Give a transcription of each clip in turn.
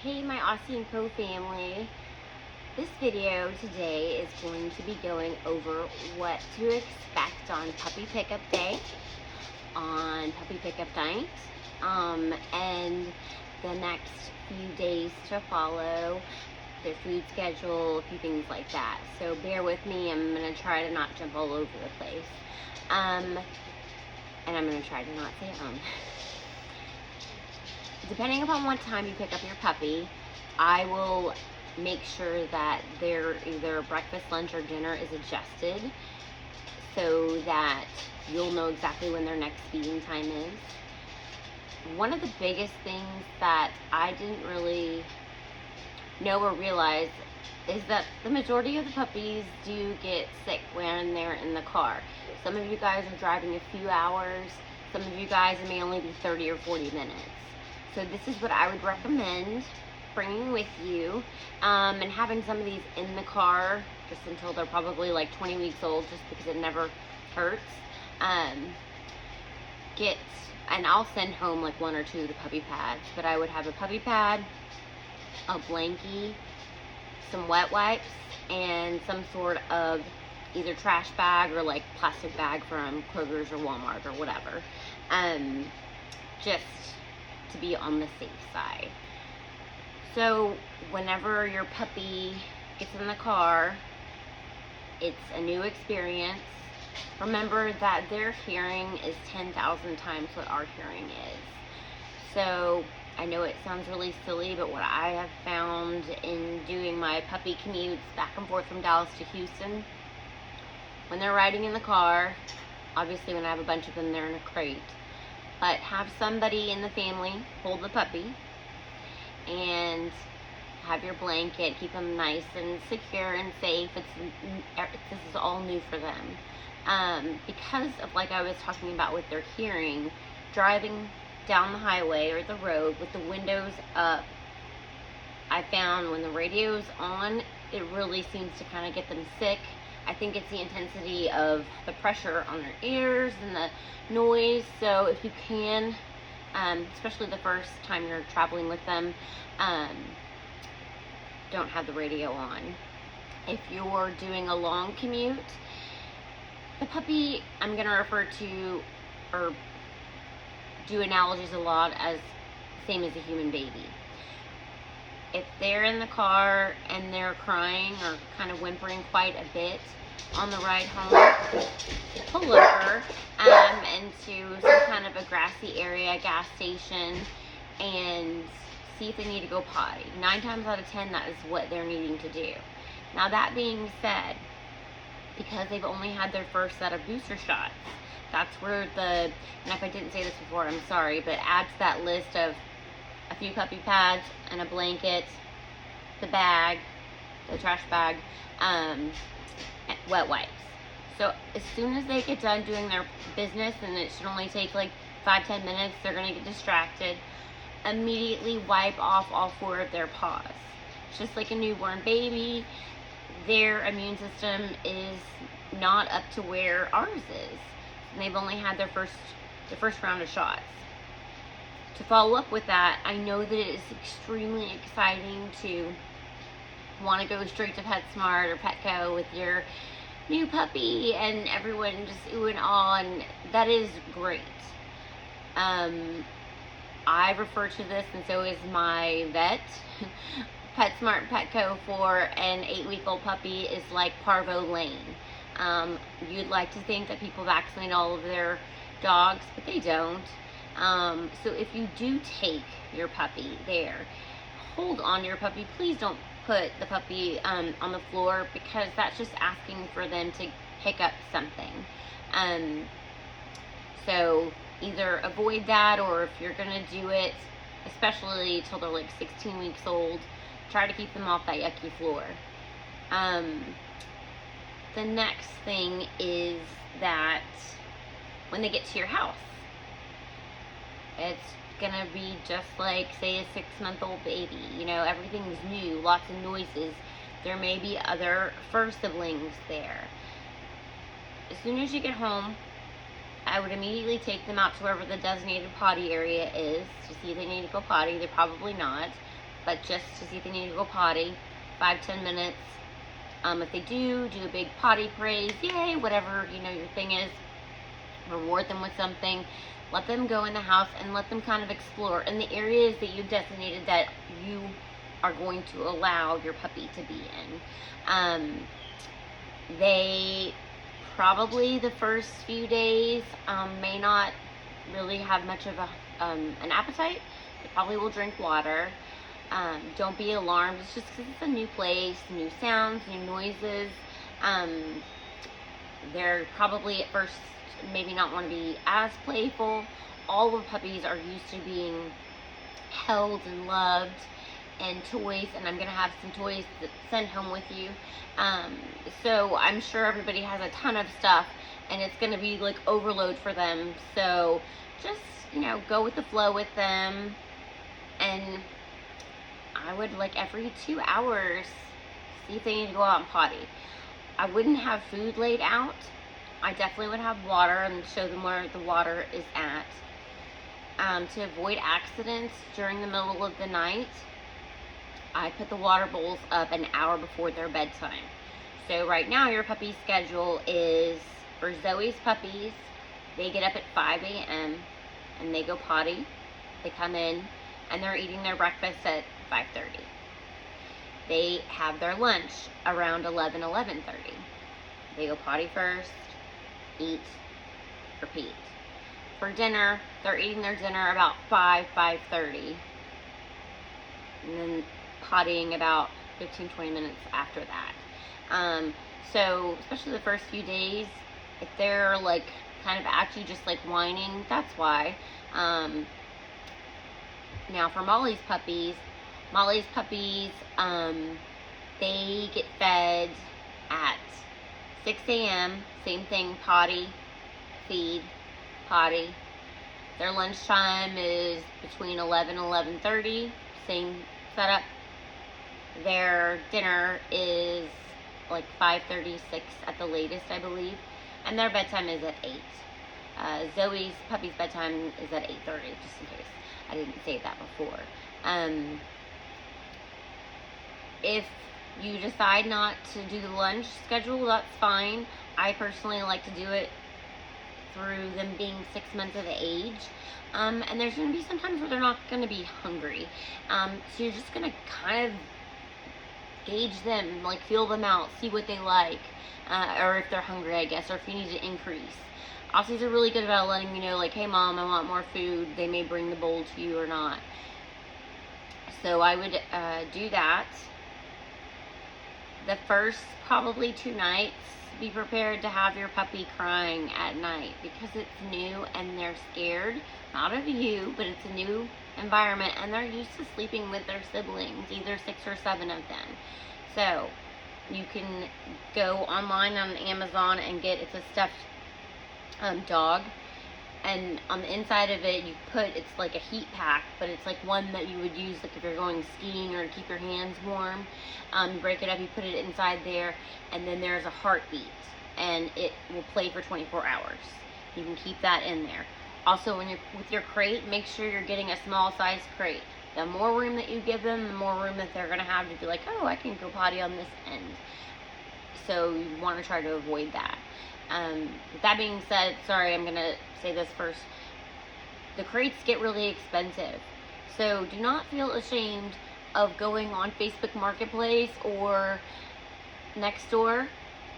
Hey, my Aussie and Co family. This video today is going to be going over what to expect on puppy pickup day, on puppy pickup night, and the next few days to follow, their food schedule, a few things like that. So bear with me. I'm going to try to not jump all over the place. And I'm going to try to not say Depending upon what time you pick up your puppy, I will make sure that their either breakfast, lunch, or dinner is adjusted so that you'll know exactly when their next feeding time is. One of the biggest things that I didn't really know or realize is that the majority of the puppies do get sick when they're in the car. Some of you guys are driving a few hours. Some of you guys may only be 30 or 40 minutes. So this is what I would recommend bringing with you, and having some of these in the car just until they're probably like 20 weeks old, just because it never hurts. And I'll send home like 1 or 2 of the puppy pads, but I would have a puppy pad, a blankie, some wet wipes, and some sort of either trash bag or like plastic bag from Kroger's or Walmart or whatever, just to be on the safe side. So whenever your puppy gets in the car, it's a new experience. Remember that their hearing is 10,000 times what our hearing is. So I know it sounds really silly, but what I have found in doing my puppy commutes back and forth from Dallas to Houston, when they're riding in the car, obviously when I have a bunch of them, they're in a crate, but have somebody in the family hold the puppy and have your blanket, keep them nice and secure and safe. This is all new for them. Because of, like I was talking about with their hearing, driving down the highway or the road with the windows up, I found when the radio's on, it really seems to kind of get them sick. I think it's the intensity of the pressure on their ears and the noise. So if you can, especially the first time you're traveling with them, don't have the radio on. If you're doing a long commute, the puppy, I'm going to refer to or do analogies a lot as same as a human baby. If they're in the car and they're crying or kind of whimpering quite a bit on the ride home, pull over into some kind of a grassy area, gas station, and see if they need to go potty. 9 times out of 10, that is what they're needing to do. Now, that being said, because they've only had their first set of booster shots, that's where and if I didn't say this before, I'm sorry, but add to that list of a few puppy pads and a blanket, the bag, the trash bag, wet wipes. So as soon as they get done doing their business, and it should only take like 5-10 minutes, they're going to get distracted, immediately wipe off all 4 of their paws. Just like a newborn baby, their immune system is not up to where ours is. And they've only had their first round of shots. To follow up with that, I know that it is extremely exciting to want to go straight to PetSmart or Petco with your new puppy and everyone just ooh and ah, and that is great. I refer to this, and so is my vet, PetSmart and Petco for an 8-week-old puppy is like Parvo Lane. You'd like to think that people vaccinate all of their dogs, but they don't. So if you do take your puppy there, hold on to your puppy. Please don't put the puppy on the floor, because that's just asking for them to pick up something. So either avoid that, or if you're going to do it, especially till they're like 16 weeks old, try to keep them off that yucky floor. The next thing is that when they get to your house, it's gonna be just like, say, a 6-month-old baby. You know, everything's new, lots of noises. There may be other fur siblings there. As soon as you get home, I would immediately take them out to wherever the designated potty area is to see if they need to go potty. They're probably not. but just to see if they need to go potty, 5-10 minutes. If they do a big potty praise, yay, whatever, you know, your thing is, reward them with something. Let them go in the house and let them kind of explore in the areas that you've designated that you are going to allow your puppy to be in. They probably the first few days may not really have much of an appetite. They probably will drink water. Don't be alarmed. It's just because it's a new place, new sounds, new noises. They're probably at first maybe not want to be as playful. All of puppies are used to being held and loved, and toys, and I'm going to have some toys that send home with you. So I'm sure everybody has a ton of stuff, and it's going to be like overload for them. So just, you know, go with the flow with them. And I would, like, every 2 hours, see if they need to go out and potty. I wouldn't have food laid out. I definitely would have water and show them where the water is at. To avoid accidents during the middle of the night, I put the water bowls up an hour before their bedtime. So right now your puppy's schedule is, for Zoe's puppies, they get up at 5 a.m. and they go potty. They come in and they're eating their breakfast at 5:30. They have their lunch around 11:30. They go potty first, eat, repeat. For dinner, they're eating their dinner about 5:30. And then pottying about 15-20 minutes after that. So especially the first few days, if they're like kind of at you just like whining, that's why. Now for Molly's puppies, they get fed at 6 a.m. Same thing, potty, feed, potty. Their lunchtime is between 11 and 11:30, same setup. Their dinner is like 5:36 at the latest, I believe, and their bedtime is at 8. Zoe's puppy's bedtime is at 8:30, just in case I didn't say that before. If you decide not to do the lunch schedule, that's fine. I personally like to do it through them being 6 months of age. And there's going to be some times where they're not going to be hungry. So you're just going to kind of gauge them, like feel them out, see what they like, or if they're hungry, I guess, or if you need to increase. Aussies are really good about letting you know, like, hey mom, I want more food. They may bring the bowl to you or not. So I would do that. The first probably 2 nights, be prepared to have your puppy crying at night because it's new and they're scared, not of you, but it's a new environment and they're used to sleeping with their siblings, either 6 or 7 of them. So you can go online on Amazon and get, it's a stuffed dog, and on the inside of it you put, it's like a heat pack, but it's like one that you would use like if you're going skiing or to keep your hands warm. You break it up, you put it inside there, and then there's a heartbeat and it will play for 24 hours. You can keep that in there. Also, when you're with your crate, make sure you're getting a small size crate. The more room that you give them, the more room that they're going to have to be like, oh, I can go potty on this end. So you want to try to avoid that. With that being said, sorry, I'm going to say this first. The crates get really expensive. So do not feel ashamed of going on Facebook Marketplace or Nextdoor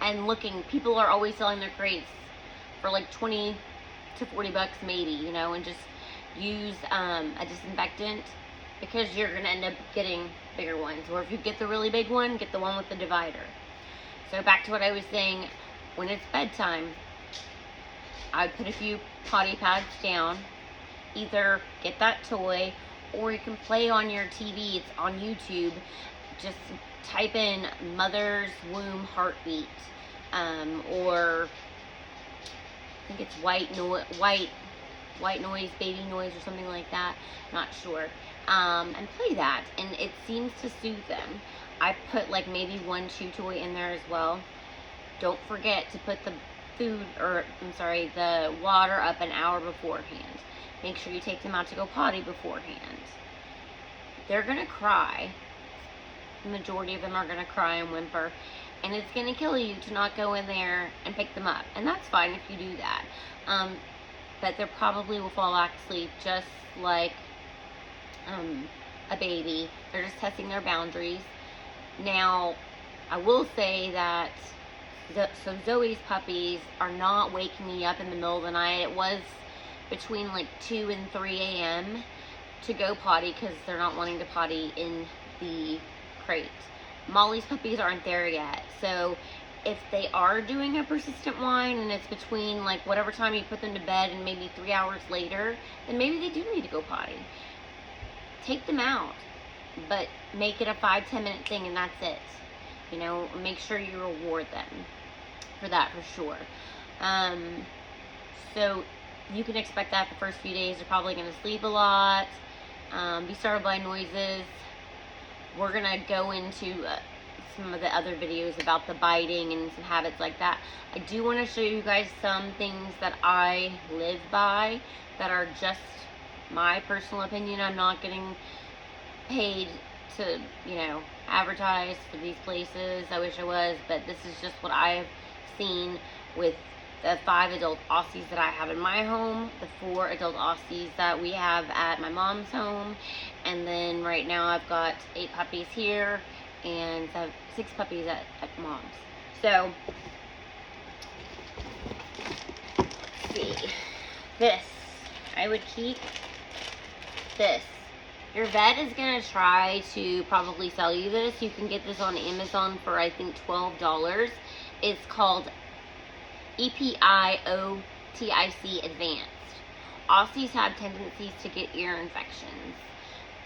and looking. People are always selling their crates for like 20 to 40 bucks maybe, you know, and just use a disinfectant, because you're going to end up getting bigger ones. Or if you get the really big one, get the one with the divider. So back to what I was saying, when it's bedtime, I'd put a few potty pads down. Either get that toy, or you can play on your TV. It's on YouTube. Just type in mother's womb heartbeat, or I think it's white noise, baby noise, or something like that. Not sure. And play that, and it seems to soothe them. I put like maybe one chew toy in there as well. Don't forget to put the the water up an hour beforehand. Make sure you take them out to go potty beforehand. they're gonna cry. The majority of them are gonna cry and whimper, and it's gonna kill you to not go in there and pick them up, and that's fine if you do that. But they probably will fall back asleep just like a baby. They're just testing their boundaries. Now, I will say that so Zoe's puppies are not waking me up in the middle of the night. It was between like 2 and 3 a.m. to go potty because they're not wanting to potty in the crate. Molly's puppies aren't there yet. So if they are doing a persistent whine and it's between like whatever time you put them to bed and maybe 3 hours later, then maybe they do need to go potty. Take them out, but make it a 5-10 minute thing and that's it. You know, make sure you reward them for that for sure. So you can expect that the first few days. They're probably going to sleep a lot, be startled by noises. We're going to go into some of the other videos about the biting and some habits like that. I do want to show you guys some things that I live by that are just my personal opinion. I'm not getting paid to, you know, advertise for these places. I wish I was, but this is just what I have seen with the 5 adult Aussies that I have in my home, the 4 adult Aussies that we have at my mom's home, and then right now I've got 8 puppies here, and I have 6 puppies at mom's. So, let's see, this, I would keep this. Your vet is going to try to probably sell you this. You can get this on Amazon for, I think, $12. It's called EPIOTIC Advanced. Aussies have tendencies to get ear infections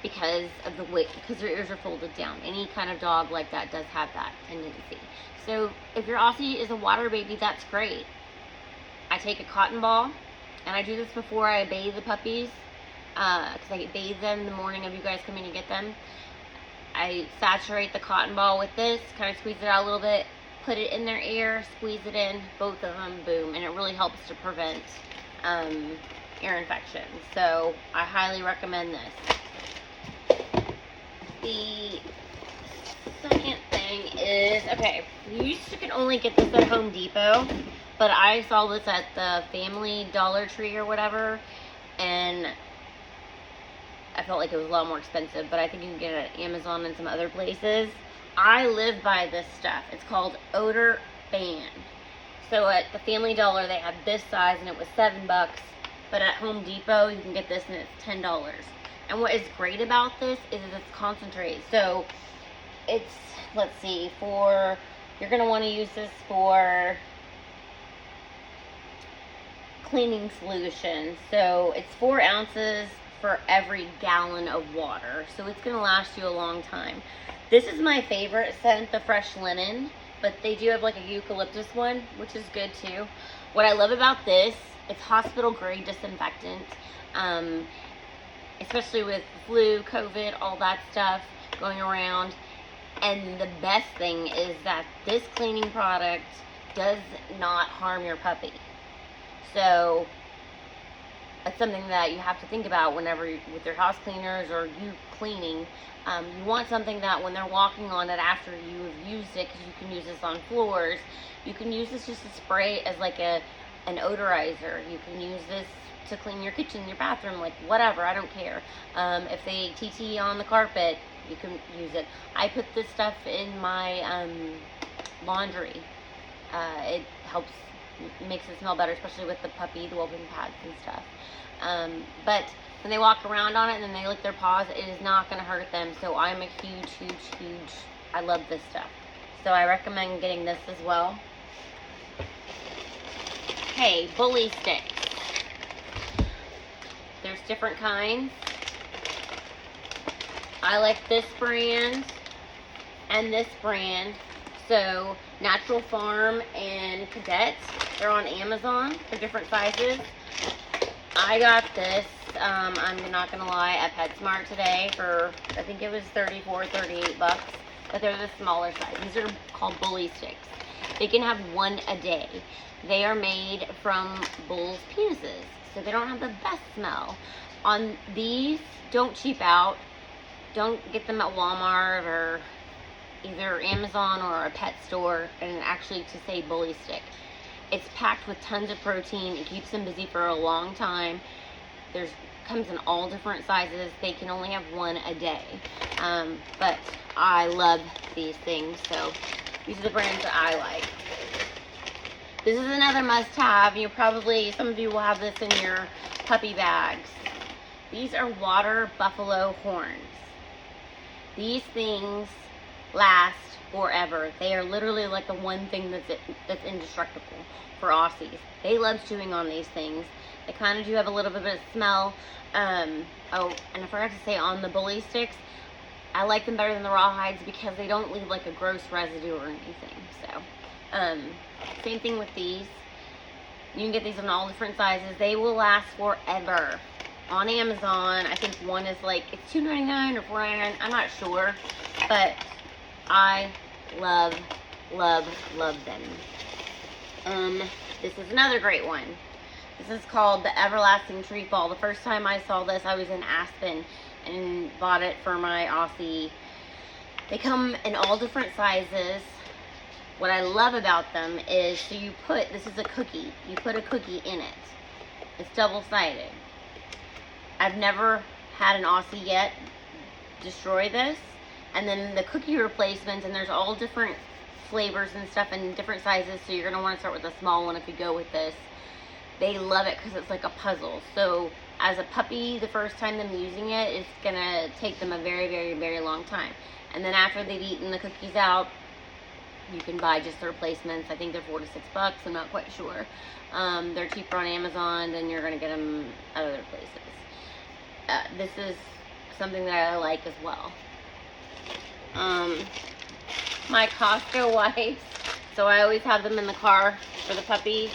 because of the way, because their ears are folded down. Any kind of dog like that does have that tendency. So if your Aussie is a water baby, that's great. I take a cotton ball, and I do this before I bathe the puppies, because I bathe them in the morning of you guys coming to get them. I saturate the cotton ball with this, kind of squeeze it out a little bit, put it in their ear, squeeze it in, both of them, boom, and it really helps to prevent ear infections. So I highly recommend this. The second thing is, okay, you used to could only get this at Home Depot, but I saw this at the Family Dollar Tree or whatever, and I felt like it was a lot more expensive, but I think you can get it at Amazon and some other places. I live by this stuff. It's called Odor Ban. So at the Family Dollar, they had this size, and it was $7. But at Home Depot, you can get this, and it's $10. And what is great about this is it's concentrate. So it's, let's see, you're going to want to use this for cleaning solution. So it's 4 ounces for every gallon of water, so it's going to last you a long time. This is my favorite scent, the Fresh Linen, but they do have like a eucalyptus one, which is good too. What I love about this, it's hospital grade disinfectant, especially with flu, COVID, all that stuff going around. And the best thing is that this cleaning product does not harm your puppy. So it's something that you have to think about whenever with your house cleaners or you cleaning. You want something that when they're walking on it after you have used it, because you can use this on floors, you can use this just to spray as like an odorizer. You can use this to clean your kitchen, your bathroom, like whatever, I don't care. If they TT on the carpet, you can use it. I put this stuff in my laundry. It helps, makes it smell better, especially with the puppy, the whelping pads and stuff. But when they walk around on it and then they lick their paws, it is not going to hurt them. So I'm a huge, I love this stuff. So I recommend getting this as well. Okay, bully sticks. There's different kinds. I like this brand and this brand. So Natural Farm and Cadet, they're on Amazon. They're different sizes. I got this, I'm not gonna lie, at PetSmart today for, I think it was $34, $38, but they're the smaller size. These are called bully sticks. They can have 1 a day. They are made from bulls' penises, so they don't have the best smell. On these, don't cheap out. don't get them at Walmart or either Amazon or a pet store, and actually to say Bully Stick. It's packed with tons of protein. It keeps them busy for a long time. Comes in all different sizes. They can only have one a day. But I love these things, so these are the brands that I like. This is another must-have. Some of you will have this in your puppy bags. These are water buffalo horns. These things last forever. They are literally like the one thing that's indestructible for Aussies. They love chewing on these things. They kind of do have a little bit of smell. Oh, and I forgot to say, on the Bully Sticks, I like them better than the rawhides because they don't leave like a gross residue or anything. So, same thing with these. You can get these in all different sizes. They will last forever. On Amazon, I think one is like, it's $2.99 or $4.99. I'm not sure, but I love, love, love them. This is another great one. This is called the Everlasting Trefoil. The first time I saw this, I was in Aspen and bought it for my Aussie. They come in all different sizes. What I love about them is, this is a cookie. You put a cookie in it. It's double-sided. I've never had an Aussie yet destroy this. And then the cookie replacements, and there's all different flavors and stuff in different sizes, so you're going to want to start with a small one if you go with this. They love it because it's like a puzzle. So as a puppy, the first time them using it, it's going to take them a very, very, very long time. And then after they've eaten the cookies out, you can buy just the replacements. I think they're $4 to $6. I'm not quite sure. They're cheaper on Amazon than you're going to get them at other places. This is something that I like as well. My Costco wipes. So I always have them in the car for the puppy.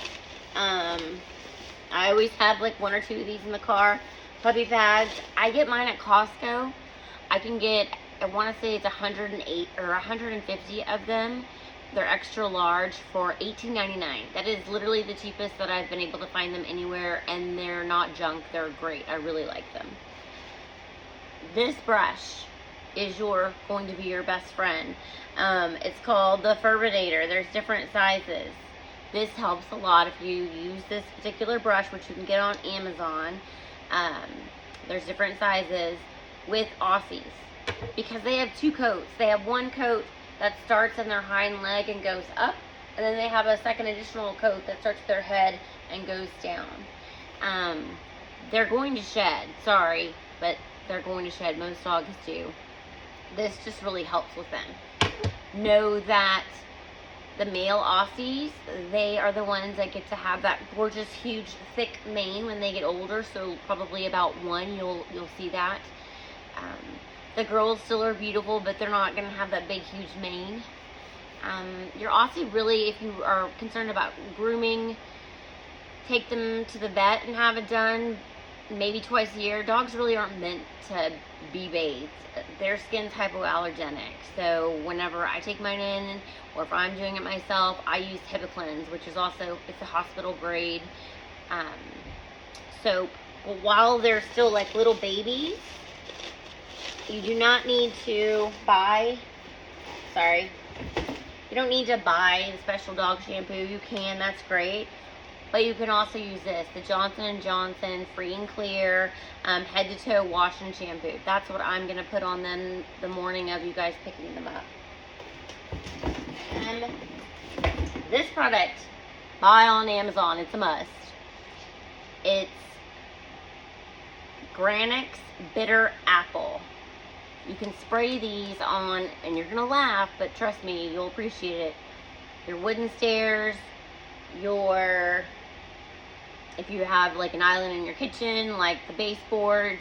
I always have like 1 or 2 of these in the car. Puppy pads. I get mine at Costco. I can get, I want to say it's 108 or 150 of them. They're extra large for $18.99. That is literally the cheapest that I've been able to find them anywhere, and they're not junk. They're great. I really like them. This brush is going to be your best friend. It's called the Furbidator. There's different sizes. This helps a lot if you use this particular brush, which you can get on Amazon. There's different sizes with Aussies because they have 2 coats. They have one coat that starts in their hind leg and goes up, and then they have a second additional coat that starts their head and goes down. They're going to shed, sorry, but they're going to shed. Most dogs do. This just really helps with them. Know that the male Aussies, they are the ones that get to have that gorgeous, huge, thick mane when they get older. So probably about 1, you'll see that. The girls still are beautiful, but they're not going to have that big, huge mane. Your Aussie, really, if you are concerned about grooming, take them to the vet and have it done maybe twice a year. Dogs really aren't meant to be bathed. Their skin's hypoallergenic. So whenever I take mine in, or if I'm doing it myself, I use Hibiclens, which is also, it's a hospital grade soap. But while they're still like little babies, you do not need to buy, you don't need to buy the special dog shampoo. You can, that's great. But you can also use this, the Johnson & Johnson Free and Clear Head to Toe Wash and Shampoo. That's what I'm going to put on them the morning of you guys picking them up. And this product, buy on Amazon. It's a must. It's Granix Bitter Apple. You can spray these on, and you're going to laugh, but trust me, you'll appreciate it. Your wooden stairs, if you have like an island in your kitchen, like the baseboards,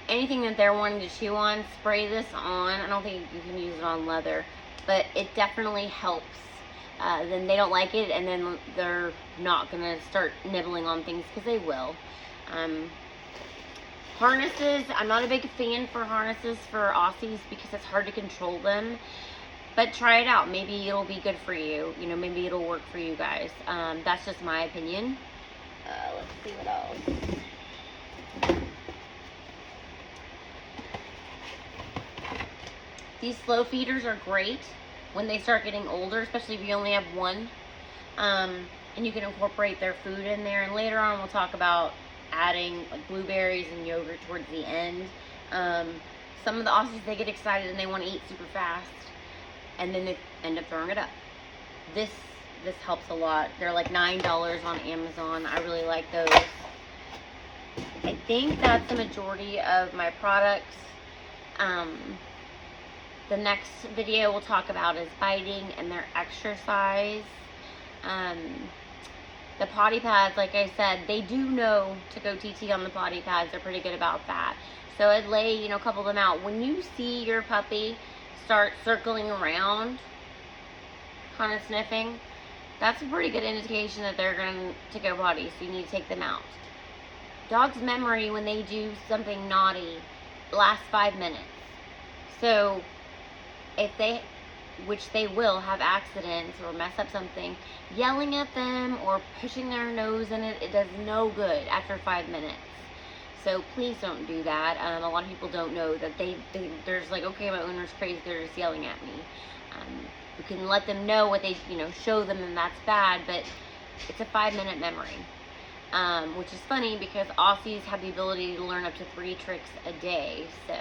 anything that they're wanting to chew on, spray this on. I don't think you can use it on leather, but it definitely helps. Then they don't like it, and then they're not going to start nibbling on things, because they will. Harnesses, I'm not a big fan for harnesses for Aussies because it's hard to control them. But try it out. Maybe it'll be good for you. You know, maybe it'll work for you guys. That's just my opinion. Let's see what else. These slow feeders are great when they start getting older, especially if you only have one. And you can incorporate their food in there. And later on, we'll talk about adding like blueberries and yogurt towards the end. Some of the Aussies, they get excited and they want to eat super fast, and then they end up throwing it up. This helps a lot. They're like $9 on Amazon. I really like those. I think that's the majority of my products. The next video we'll talk about is biting and their exercise. The potty pads, like I said, they do know to go TT on the potty pads. They're pretty good about that. So I'd lay, a couple of them out. When you see your puppy start circling around, kind of sniffing, that's a pretty good indication that they're going to go potty, so you need to take them out. Dogs' memory when they do something naughty lasts 5 minutes. So if they, which they will, have accidents or mess up something, yelling at them or pushing their nose in it, it does no good after 5 minutes. So please don't do that. A lot of people don't know that there's like, okay, my owner's crazy, they're just yelling at me. You can let them know what they, show them, and that's bad, but it's a 5-minute memory. Which is funny because Aussies have the ability to learn up to 3 tricks a day. So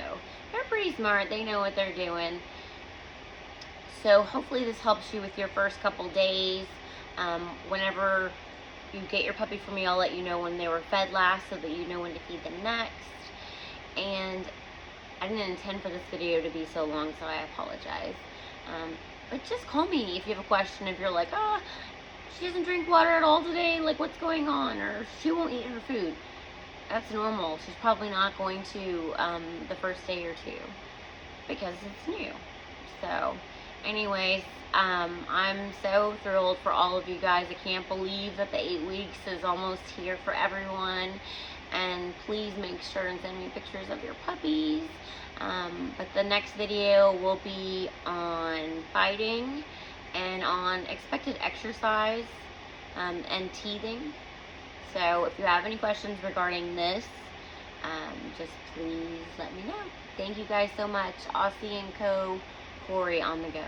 they're pretty smart. They know what they're doing. So hopefully this helps you with your first couple days. Whenever you get your puppy from me, I'll let you know when they were fed last so that you know when to feed them next. And I didn't intend for this video to be so long, so I apologize. But just call me if you have a question. If you're like, she doesn't drink water at all today, like what's going on? Or she won't eat her food. That's normal. She's probably not going to the first day or two because it's new. So anyways, I'm so thrilled for all of you guys. I can't believe that the 8 weeks is almost here for everyone. And please make sure and send me pictures of your puppies. But the next video will be on biting and on expected exercise and teething. So if you have any questions regarding this, just please let me know. Thank you guys so much. Aussie & Co. Corey on the go.